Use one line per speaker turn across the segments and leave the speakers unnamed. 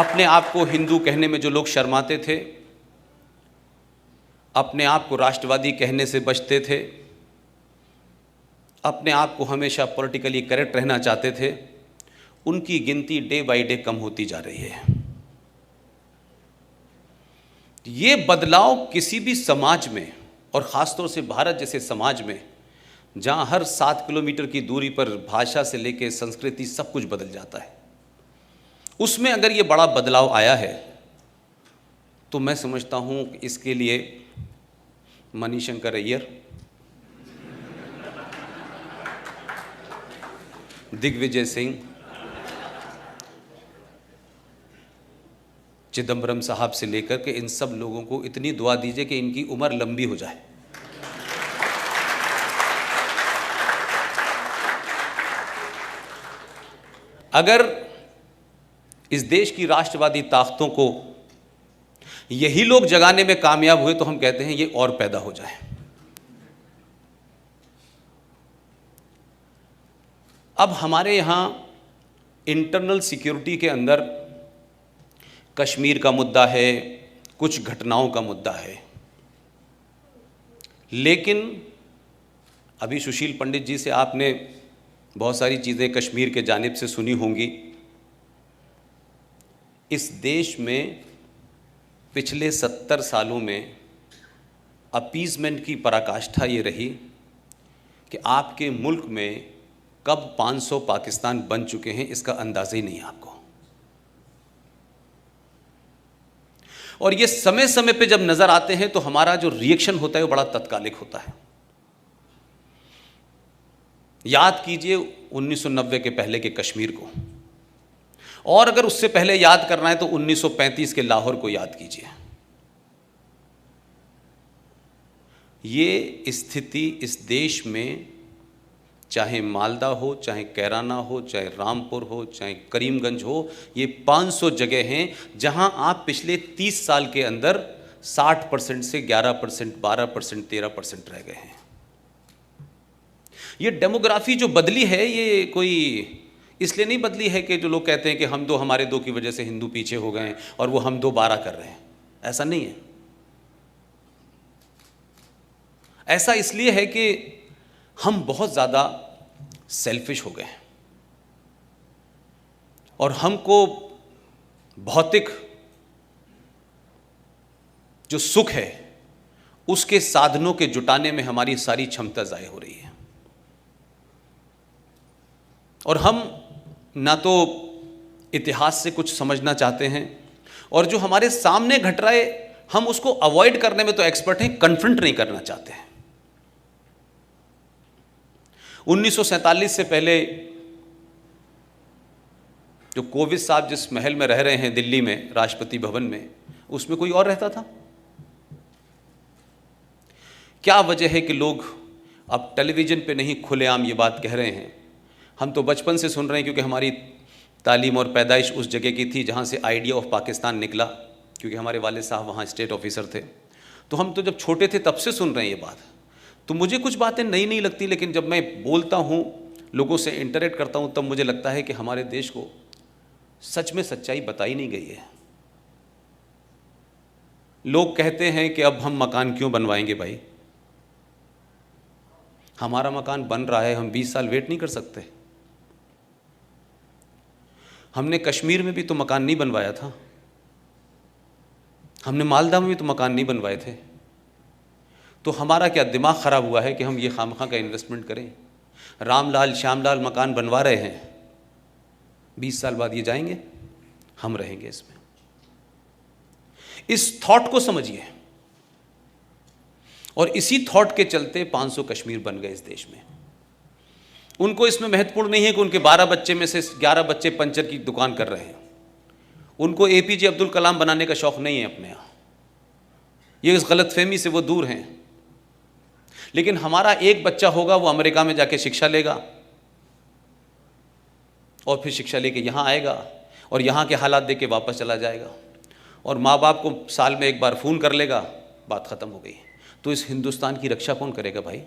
अपने आप को हिंदू कहने में जो लोग शर्माते थे, अपने आप को राष्ट्रवादी कहने से बचते थे, अपने आप को हमेशा पॉलिटिकली करेक्ट रहना चाहते थे, उनकी गिनती डे बाय डे कम होती जा रही है। ये बदलाव किसी भी समाज में, और ख़ासतौर से भारत जैसे समाज में जहाँ हर 7 किलोमीटर की दूरी पर भाषा से लेकर संस्कृति सब कुछ बदल जाता है, उसमें अगर ये बड़ा बदलाव आया है तो मैं समझता हूँ कि इसके लिए मणिशंकर अय्यर, दिग्विजय सिंह, चिदंबरम साहब से लेकर के इन सब लोगों को इतनी दुआ दीजिए कि इनकी उम्र लंबी हो जाए। अगर इस देश की राष्ट्रवादी ताकतों को यही लोग जगाने में कामयाब हुए तो हम कहते हैं ये और पैदा हो जाए। अब हमारे यहां इंटरनल सिक्योरिटी के अंदर कश्मीर का मुद्दा है, कुछ घटनाओं का मुद्दा है, लेकिन अभी सुशील पंडित जी से आपने बहुत सारी चीज़ें कश्मीर के जानिब से सुनी होंगी। इस देश में पिछले 70 सालों में अपीज़मेंट की पराकाष्ठा ये रही कि आपके मुल्क में कब 500 पाकिस्तान बन चुके हैं इसका अंदाज़ा ही नहीं है आपको। और ये समय समय पे जब नज़र आते हैं तो हमारा जो रिएक्शन होता है वो बड़ा तत्कालिक होता है। याद कीजिए 1990 के पहले के कश्मीर को, और अगर उससे पहले याद करना है तो 1935 के लाहौर को याद कीजिए। ये स्थिति इस देश में चाहे मालदा हो, चाहे कैराना हो, चाहे रामपुर हो, चाहे करीमगंज हो, ये 500 जगह हैं जहां आप पिछले 30 साल के अंदर 60% से 11%, 12%, 13% रह गए हैं। ये डेमोग्राफी जो बदली है ये कोई इसलिए नहीं बदली है कि जो लोग कहते हैं कि हम दो, हमारे दो की वजह से हिंदू पीछे हो गए हैं और वो हम दो 12 कर रहे हैं, ऐसा नहीं है। ऐसा इसलिए है कि हम बहुत ज़्यादा सेल्फिश हो गए हैं और हमको भौतिक जो सुख है उसके साधनों के जुटाने में हमारी सारी क्षमता ज़ाय हो रही है। और हम ना तो इतिहास से कुछ समझना चाहते हैं, और जो हमारे सामने घट रहा है हम उसको अवॉइड करने में तो एक्सपर्ट हैं, कन्फ्रंट नहीं करना चाहते हैं। 1947 से पहले जो कोविंद साहब जिस महल में रह रहे हैं दिल्ली में, राष्ट्रपति भवन में, उसमें कोई और रहता था। क्या वजह है कि लोग अब टेलीविज़न पे नहीं खुलेआम ये बात कह रहे हैं? हम तो बचपन से सुन रहे हैं क्योंकि हमारी तालीम और पैदाइश उस जगह की थी जहाँ से आइडिया ऑफ पाकिस्तान निकला, क्योंकि हमारे वालिद साहब वहाँ स्टेट ऑफिसर थे। तो हम तो जब छोटे थे तब से सुन रहे हैं ये बात। तो मुझे कुछ बातें नई नहीं लगती, लेकिन जब मैं बोलता हूँ, लोगों से इंटरेक्ट करता हूँ, तब मुझे लगता है कि हमारे देश को सच में सच्चाई बताई नहीं गई है। लोग कहते हैं कि अब हम मकान क्यों बनवाएंगे भाई, हमारा मकान बन रहा है, हम 20 साल वेट नहीं कर सकते। हमने कश्मीर में भी तो मकान नहीं बनवाया था, हमने मालदा में भी तो मकान नहीं बनवाए थे। तो हमारा क्या दिमाग ख़राब हुआ है कि हम ये खामखा का इन्वेस्टमेंट करें? रामलाल श्यामलाल मकान बनवा रहे हैं, 20 साल बाद ये जाएंगे, हम रहेंगे इसमें। इस थॉट को समझिए, और इसी थॉट के चलते 500 कश्मीर बन गए इस देश में। उनको इसमें महत्वपूर्ण नहीं है कि उनके 12 बच्चे में से 11 बच्चे पंचर की दुकान कर रहे हैं। उनको एपीजे अब्दुल कलाम बनाने का शौक़ नहीं है अपने यहाँ, ये इस गलतफहमी से वो दूर हैं। लेकिन हमारा एक बच्चा होगा, वो अमेरिका में जाके शिक्षा लेगा और फिर शिक्षा लेके यहाँ आएगा और यहाँ के हालात देख के वापस चला जाएगा, और माँ बाप को साल में एक बार फ़ोन कर लेगा, बात ख़त्म हो गई। तो इस हिंदुस्तान की रक्षा कौन करेगा भाई,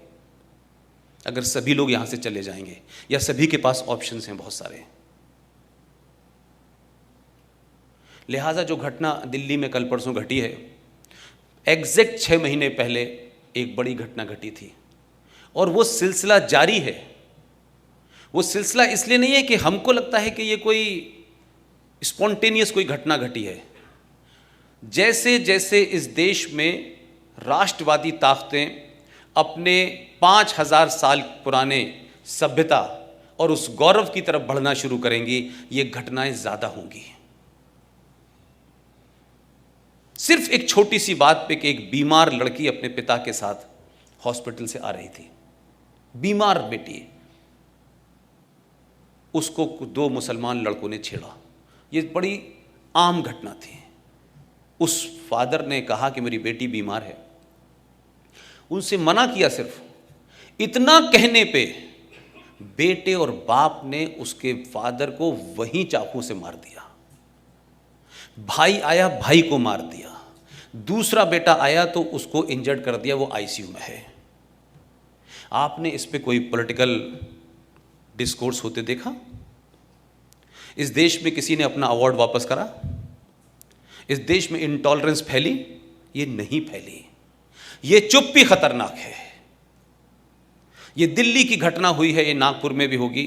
अगर सभी लोग यहाँ से चले जाएंगे, या सभी के पास ऑप्शंस हैं बहुत सारे। लिहाजा जो घटना दिल्ली में कल परसों घटी है, एग्जैक्ट 6 महीने पहले एक बड़ी घटना घटी थी और वो सिलसिला जारी है। वो सिलसिला इसलिए नहीं है कि हमको लगता है कि ये कोई स्पॉन्टेनियस कोई घटना घटी है। जैसे जैसे इस देश में राष्ट्रवादी ताकतें अपने 5000 साल पुराने सभ्यता और उस गौरव की तरफ बढ़ना शुरू करेंगी, ये घटनाएं ज़्यादा होंगी। सिर्फ एक छोटी सी बात पे कि एक बीमार लड़की अपने पिता के साथ हॉस्पिटल से आ रही थी, बीमार बेटी, उसको 2 मुसलमान लड़कों ने छेड़ा। ये बड़ी आम घटना थी। उस फादर ने कहा कि मेरी बेटी बीमार है, उनसे मना किया। सिर्फ इतना कहने पे बेटे और बाप ने उसके फादर को वहीं चाकू से मार दिया। भाई आया, भाई को मार दिया। दूसरा बेटा आया तो उसको इंजर्ड कर दिया, वो आईसीयू में है। आपने इस पे कोई पॉलिटिकल डिस्कोर्स होते देखा? इस देश में किसी ने अपना अवार्ड वापस करा? इस देश में इंटॉलरेंस फैली? ये नहीं फैली। ये चुप्पी खतरनाक है। ये दिल्ली की घटना हुई है, ये नागपुर में भी होगी,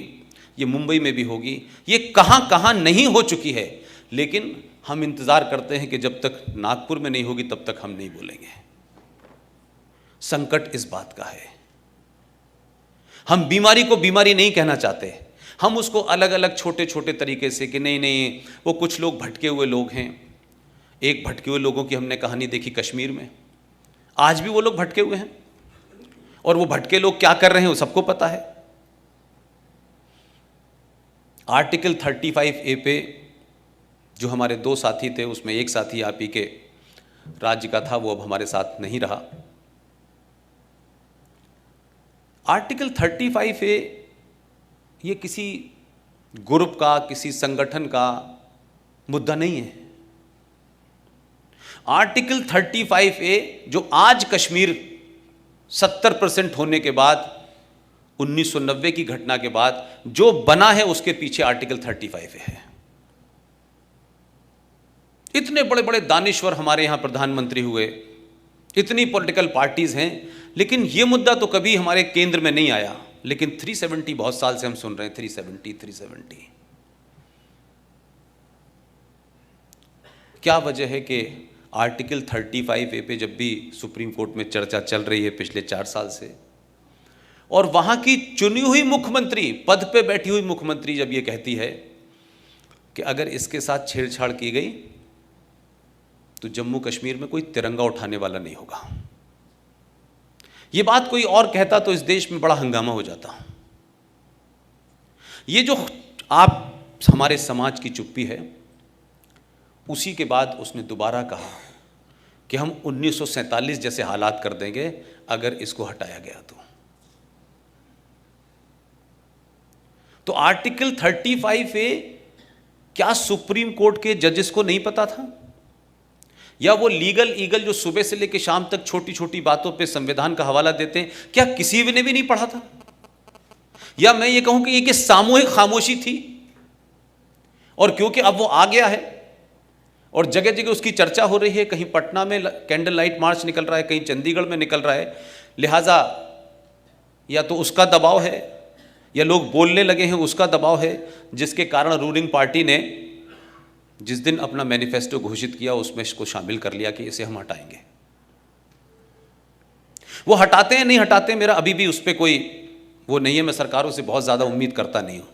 ये मुंबई में भी होगी, ये कहां कहां नहीं हो चुकी है। लेकिन हम इंतजार करते हैं कि जब तक नागपुर में नहीं होगी तब तक हम नहीं बोलेंगे। संकट इस बात का है। हम बीमारी को बीमारी नहीं कहना चाहते, हम उसको अलग अलग छोटे छोटे तरीके से कि नहीं नहीं वो कुछ लोग भटके हुए लोग हैं। एक भटके हुए लोगों की हमने कहानी देखी कश्मीर में। आज भी वो लोग भटके हुए हैं और वो भटके लोग क्या कर रहे हैं वो सबको पता है। आर्टिकल 35A पे जो हमारे 2 साथी थे, उसमें एक साथी आप ही के राज्य का था, वो अब हमारे साथ नहीं रहा। आर्टिकल 35A ये किसी ग्रुप का, किसी संगठन का मुद्दा नहीं है। आर्टिकल 35A जो आज कश्मीर 70% होने के बाद, 1990 की घटना के बाद जो बना है, उसके पीछे आर्टिकल 35A है। इतने बड़े बड़े दानिश्वर हमारे यहां प्रधानमंत्री हुए, इतनी पॉलिटिकल पार्टीज हैं, लेकिन यह मुद्दा तो कभी हमारे केंद्र में नहीं आया। लेकिन 370 बहुत साल से हम सुन रहे हैं, 370। क्या वजह है कि आर्टिकल 35A पे जब भी सुप्रीम कोर्ट में चर्चा चल रही है पिछले 4 साल से, और वहां की चुनी हुई मुख्यमंत्री, पद पे बैठी हुई मुख्यमंत्री जब ये कहती है कि अगर इसके साथ छेड़छाड़ की गई तो जम्मू कश्मीर में कोई तिरंगा उठाने वाला नहीं होगा, ये बात कोई और कहता तो इस देश में बड़ा हंगामा हो जाता। ये जो आप हमारे समाज की चुप्पी है, उसी के बाद उसने दोबारा कहा कि हम 1947 जैसे हालात कर देंगे अगर इसको हटाया गया तो आर्टिकल 35A क्या सुप्रीम कोर्ट के जजेस को नहीं पता था? या वो लीगल ईगल जो सुबह से लेकर शाम तक छोटी छोटी बातों पे संविधान का हवाला देते हैं, क्या किसी ने भी नहीं पढ़ा था? या मैं ये कहूं कि ये कि सामूहिक खामोशी थी, और क्योंकि अब वो आ गया है और जगह जगह उसकी चर्चा हो रही है, कहीं पटना में कैंडल लाइट मार्च निकल रहा है, कहीं चंडीगढ़ में निकल रहा है, लिहाजा या तो उसका दबाव है या लोग बोलने लगे हैं उसका दबाव है, जिसके कारण रूलिंग पार्टी ने जिस दिन अपना मैनिफेस्टो घोषित किया उसमें इसको शामिल कर लिया कि इसे हम हटाएंगे। वो हटाते हैं नहीं हटाते, मेरा अभी भी उस पर कोई वो नहीं है। मैं सरकारों से बहुत ज़्यादा उम्मीद करता नहीं हूँ।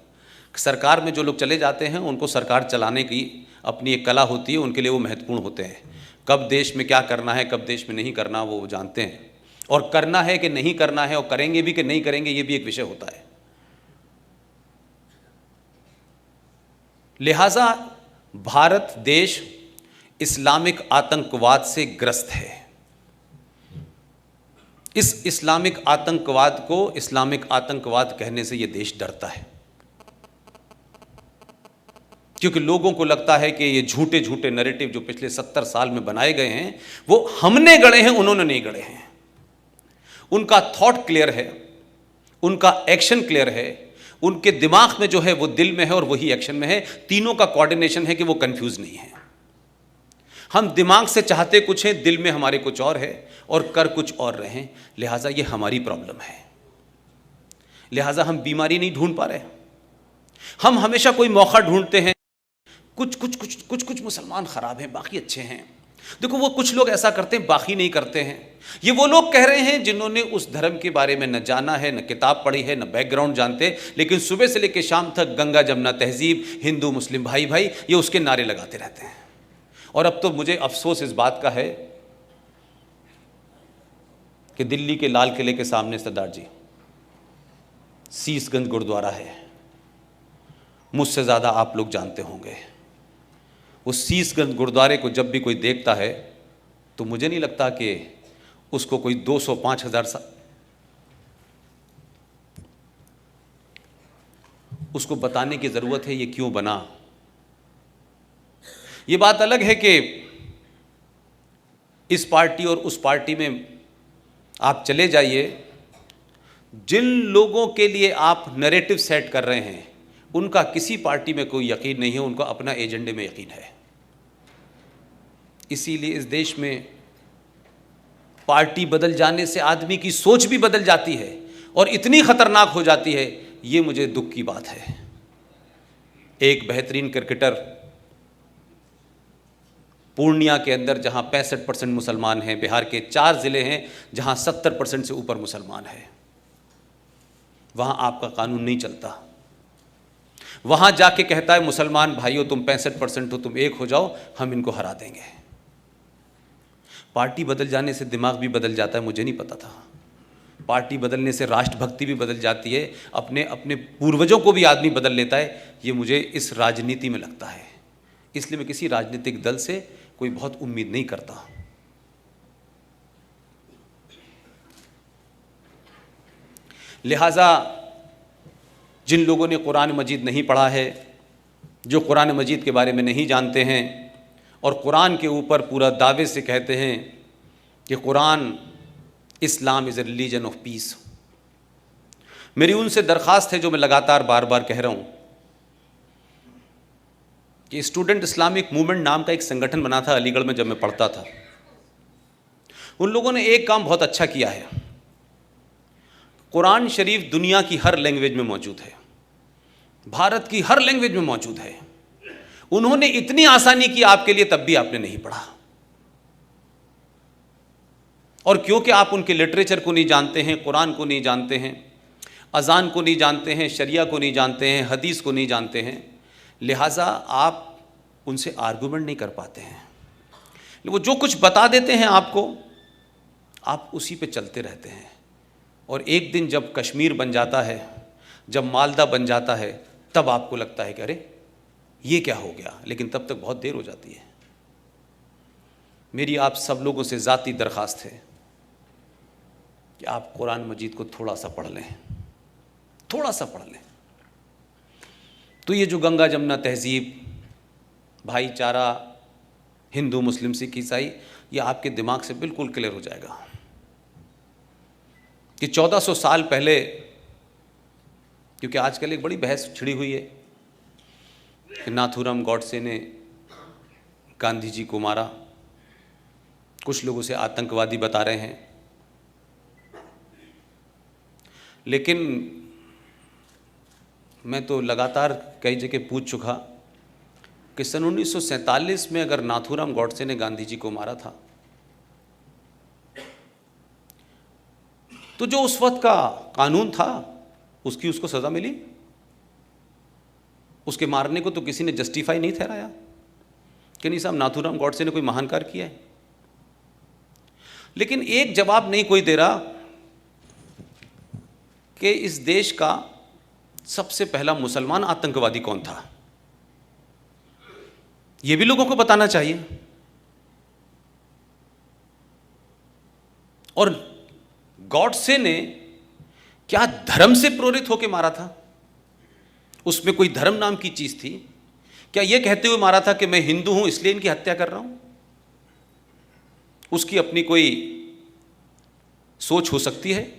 सरकार में जो लोग चले जाते हैं उनको सरकार चलाने की अपनी एक कला होती है, उनके लिए वो महत्वपूर्ण होते हैं। कब देश में क्या करना है, कब देश में नहीं करना, वो जानते हैं, और करना है कि नहीं करना है और करेंगे भी कि नहीं करेंगे, ये भी एक विषय होता है। लिहाजा भारत देश इस्लामिक आतंकवाद से ग्रस्त है। इस इस्लामिक आतंकवाद को इस्लामिक आतंकवाद कहने से यह देश डरता है, क्योंकि लोगों को लगता है कि ये झूठे झूठे नैरेटिव जो पिछले 70 साल में बनाए गए हैं वो हमने गढ़े हैं, उन्होंने नहीं गढ़े हैं। उनका थॉट क्लियर है, उनका एक्शन क्लियर है, उनके दिमाग में जो है वो दिल में है और वही एक्शन में है। तीनों का कोऑर्डिनेशन है कि वो कंफ्यूज नहीं है। हम दिमाग से चाहते कुछ हैं, दिल में हमारे कुछ और है और कर कुछ और रहे हैं। लिहाजा ये हमारी प्रॉब्लम है। लिहाजा हम बीमारी नहीं ढूंढ पा रहे, हम हमेशा कोई मौका ढूंढते हैं। कुछ मुसलमान खराब हैं, बाकी अच्छे हैं। देखो, वो कुछ लोग ऐसा करते हैं, बाकी नहीं करते हैं। ये वो लोग कह रहे हैं जिन्होंने उस धर्म के बारे में न जाना है, न किताब पढ़ी है, न बैकग्राउंड जानते, लेकिन सुबह से लेकर शाम तक गंगा जमुना तहजीब, हिंदू मुस्लिम भाई भाई, ये उसके नारे लगाते रहते हैं। और अब तो मुझे अफसोस इस बात का है कि दिल्ली के लाल किले के सामने सरदार जी शीशगंज गुरुद्वारा है, मुझसे ज़्यादा आप लोग जानते होंगे। उस शीशगंज गुरुद्वारे को जब भी कोई देखता है तो मुझे नहीं लगता कि उसको कोई 205,000 उसको बताने की ज़रूरत है ये क्यों बना। ये बात अलग है कि इस पार्टी और उस पार्टी में आप चले जाइए, जिन लोगों के लिए आप नैरेटिव सेट कर रहे हैं उनका किसी पार्टी में कोई यकीन नहीं है, उनका अपना एजेंडे में यकीन है। इसीलिए इस देश में पार्टी बदल जाने से आदमी की सोच भी बदल जाती है और इतनी खतरनाक हो जाती है, ये मुझे दुख की बात है। एक बेहतरीन क्रिकेटर पूर्णिया के अंदर जहां 65% मुसलमान हैं, बिहार के 4 ज़िले हैं जहां 70% से ऊपर मुसलमान है, वहां आपका कानून नहीं चलता। वहां जाके कहता है मुसलमान भाइयों तुम 65% हो, तुम एक हो जाओ, हम इनको हरा देंगे। पार्टी बदल जाने से दिमाग भी बदल जाता है, मुझे नहीं पता था। पार्टी बदलने से राष्ट्रभक्ति भी बदल जाती है, अपने अपने पूर्वजों को भी आदमी बदल लेता है। ये मुझे इस राजनीति में लगता है, इसलिए मैं किसी राजनीतिक दल से कोई बहुत उम्मीद नहीं करता। लिहाजा जिन लोगों ने कुरान मजीद नहीं पढ़ा है, जो कुरान मजीद के बारे में नहीं जानते हैं और कुरान के ऊपर पूरा दावे से कहते हैं कि Quran Islam is a religion of peace, मेरी उनसे दरख्वास्त है जो मैं लगातार बार बार कह रहा हूँ कि स्टूडेंट इस्लामिक मूवमेंट नाम का एक संगठन बना था अलीगढ़ में जब मैं पढ़ता था। उन लोगों ने एक काम बहुत अच्छा किया है, कुरान शरीफ दुनिया की हर लैंग्वेज में मौजूद है, भारत की हर लैंग्वेज में मौजूद है। उन्होंने इतनी आसानी की आपके लिए, तब भी आपने नहीं पढ़ा। और क्योंकि आप उनके लिटरेचर को नहीं जानते हैं, कुरान को नहीं जानते हैं, अजान को नहीं जानते हैं, शरिया को नहीं जानते हैं, हदीस को नहीं जानते हैं, लिहाजा आप उनसे आर्गुमेंट नहीं कर पाते हैं। वो जो कुछ बता देते हैं आपको, आप उसी पे चलते रहते हैं। और एक दिन जब कश्मीर बन जाता है, जब मालदा बन जाता है, तब आपको लगता है कि अरे ये क्या हो गया, लेकिन तब तक बहुत देर हो जाती है। मेरी आप सब लोगों से ज़ाती दरख्वास्त है कि आप कुरान मजीद को थोड़ा सा पढ़ लें, थोड़ा सा पढ़ लें, तो ये जो गंगा जमुना तहजीब, भाईचारा, हिंदू मुस्लिम सिख ईसाई, ये आपके दिमाग से बिल्कुल क्लियर हो जाएगा कि 1400 साल पहले, क्योंकि आजकल एक बड़ी बहस छिड़ी हुई है कि नाथूराम गॉडसे ने गांधी जी को मारा, कुछ लोग उसे आतंकवादी बता रहे हैं, लेकिन मैं तो लगातार कई जगह पूछ चुका कि सन 1947 में अगर नाथूराम गॉडसे ने गांधी जी को मारा था, तो जो उस वक्त का कानून था उसकी उसको सज़ा मिली। उसके मारने को तो किसी ने जस्टिफाई नहीं ठहराया कि नहीं साहब नाथूराम गॉडसे ने कोई महान कार्य किया है। लेकिन एक जवाब नहीं कोई दे रहा कि इस देश का सबसे पहला मुसलमान आतंकवादी कौन था। यह भी लोगों को बताना चाहिए। और गॉडसे ने क्या धर्म से प्रेरित होकर मारा था? उसमें कोई धर्म नाम की चीज थी क्या? यह कहते हुए मारा था कि मैं हिंदू हूं इसलिए इनकी हत्या कर रहा हूं? उसकी अपनी कोई सोच हो सकती है,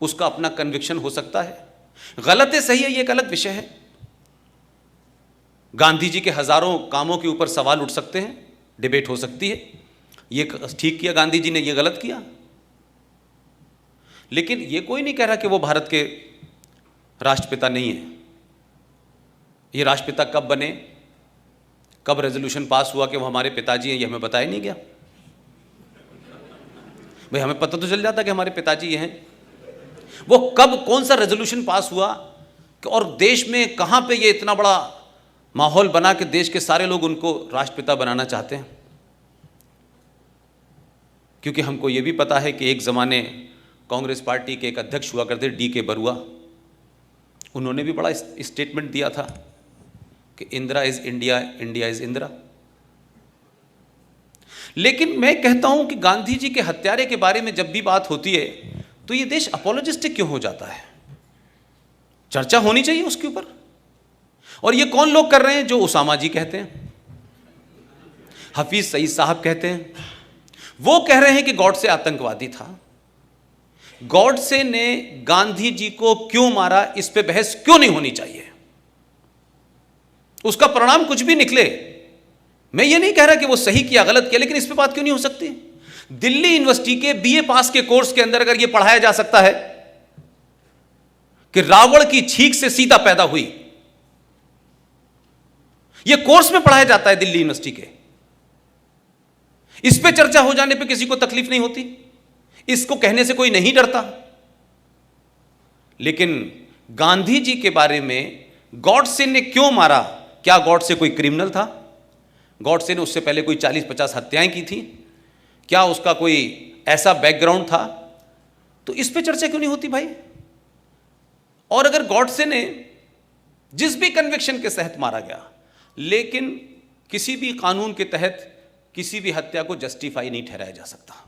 उसका अपना कन्विक्शन हो सकता है। गलत है सही है ये एक अलग विषय है। गांधी जी के हजारों कामों के ऊपर सवाल उठ सकते हैं, डिबेट हो सकती है, ये ठीक किया गांधी जी ने, ये गलत किया। लेकिन ये कोई नहीं कह रहा कि वो भारत के राष्ट्रपिता नहीं है। ये राष्ट्रपिता कब बने, कब रेजोल्यूशन पास हुआ कि वो हमारे पिताजी हैं, ये हमें बताया नहीं गया। भाई हमें पता तो चल जाता कि हमारे पिताजी ये हैं। वो कब, कौन सा रेजोल्यूशन पास हुआ और देश में कहां पे ये इतना बड़ा माहौल बना कि देश के सारे लोग उनको राष्ट्रपिता बनाना चाहते हैं। क्योंकि हमको ये भी पता है कि एक ज़माने कांग्रेस पार्टी के एक अध्यक्ष हुआ करते D.K. बरुआ, उन्होंने भी बड़ा स्टेटमेंट दिया था कि Indira is India, India is Indira. लेकिन मैं कहता हूं कि गांधी जी के हत्यारे के बारे में जब भी बात होती है तो ये देश अपोलोजिस्टिक क्यों हो जाता है? चर्चा होनी चाहिए उसके ऊपर। और ये कौन लोग कर रहे हैं? जो उसामा जी कहते हैं, हफीज सईद साहब कहते हैं, वो कह रहे हैं कि गॉडसे आतंकवादी था। गॉडसे ने गांधी जी को क्यों मारा, इस पे बहस क्यों नहीं होनी चाहिए? उसका परिणाम कुछ भी निकले, मैं ये नहीं कह रहा कि वो सही किया गलत किया, लेकिन इस पे बात क्यों नहीं हो सकती? दिल्ली यूनिवर्सिटी के बीए पास के कोर्स के अंदर अगर ये पढ़ाया जा सकता है कि रावण की छींक से सीता पैदा हुई, ये कोर्स में पढ़ाया जाता है दिल्ली यूनिवर्सिटी के, इस पे चर्चा हो जाने पे किसी को तकलीफ नहीं होती, इसको कहने से कोई नहीं डरता। लेकिन गांधी जी के बारे में गॉडसे ने क्यों मारा? क्या गॉडसे कोई क्रिमिनल था? गॉडसे ने उससे पहले कोई 40-50 हत्याएं की थी? क्या उसका कोई ऐसा बैकग्राउंड था? तो इस पे चर्चा क्यों नहीं होती भाई? और अगर गॉडसे ने जिस भी कन्विक्शन के तहत मारा गया, लेकिन किसी भी कानून के तहत किसी भी हत्या को जस्टिफाई नहीं ठहराया जा सकता।